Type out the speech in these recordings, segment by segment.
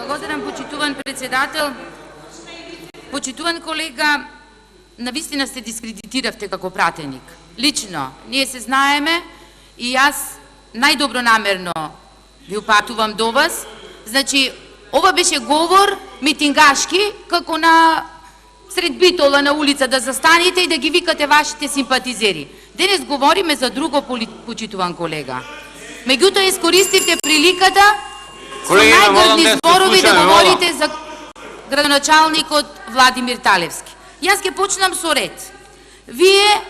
Благодарам, почитуван председател. Почитуван колега, навистина се дискредитиравте како пратеник. Лично, ние се знаеме и аз најдобронамерно ви упатувам до вас. Значи, ова беше говор митингашки, како на сред битола на улица да застанете и да ги викате вашите симпатизери. Денес говориме за друго, почитуван колега. Меѓутоа искористивте приликата со најгрдни зборови да говорите за градоначалникот Владимир Талевски. Јас ќе почнам со ред. Вие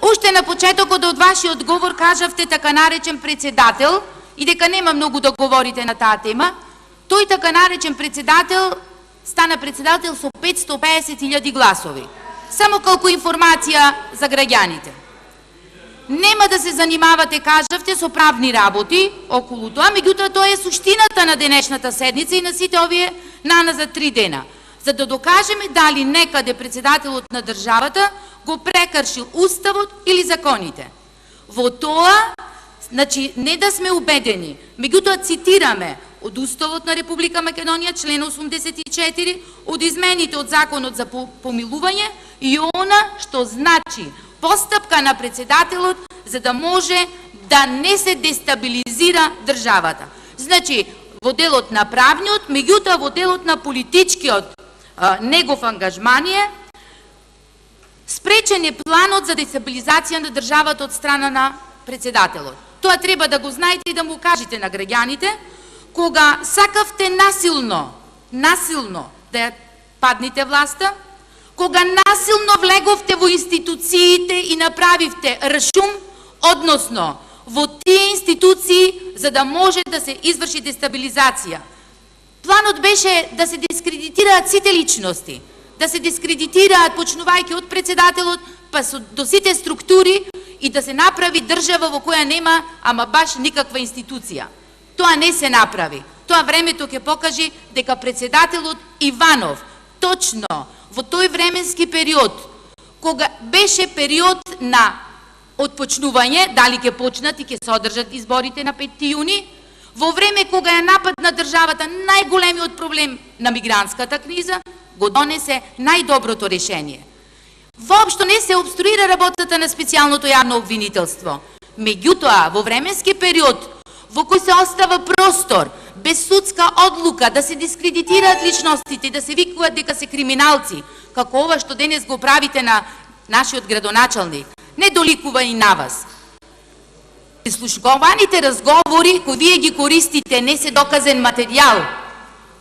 уште на почетокот од вашиот говор кажавте така наречен председател и дека нема многу да говорите на таа тема. Тој така наречен председател стана председател со 550.000 гласови. Само колку информација за граѓаните. Нема да се занимавате, кажавте, со правни работи околу тоа, меѓутоа тоа е суштината на денешната седница и на сите овие наназад 3 дена. За да докажеме дали некаде председателот на државата го прекршил уставот или законите. Во тоа, значи, не да сме убедени, меѓутоа цитираме од Уставот на Република Македонија, член 84, од измените од Законот за помилување и она што значи постапка на председателот за да може да не се дестабилизира државата. Значи, во делот на правниот, меѓутоа во делот на политичкиот негов ангажман е спречен е планот за дестабилизација на државата од страна на председателот. Тоа треба да го знаете и да му кажете на граѓаните. Кога сакавте насилно да ја падните власта, кога насилно влеговте во институциите и направивте ршум, односно во тие институции за да може да се изврши дестабилизација. Планот беше да се дискредитираат сите личности, да се дискредитираат почнувајќи од председателот, па до сите структури и да се направи држава во која нема ама баш никаква институција. Тоа не се направи. Тоа времето ќе покаже дека председателот Иванов точно во тој временски период, кога беше период на отпочнување, дали ќе почнат и ќе се одржат изборите на 5 јуни, во време кога ја нападна државата најголемиот проблем на мигрантската криза, го донесе најдоброто решение. Воопшто не се обструира работата на специјалното јавно обвинителство. Меѓутоа, во временски период во кој се остава простор, без судска одлука, да се дискредитираат личностите, да се викуваат дека се криминалци, како ова што денес го правите на нашиот градоначалник, не доликува и на вас. Прислушкуваните разговори кои вие ги користите не се доказен материјал.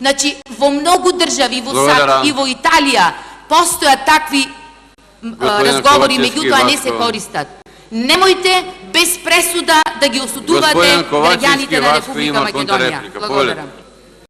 Значи, во многу држави, во САД и во Италија, постојат такви разговори, меѓутоа не се користат. Немојте без пресуда да ги осудувате граѓаните на Република Македонија. Благодарам.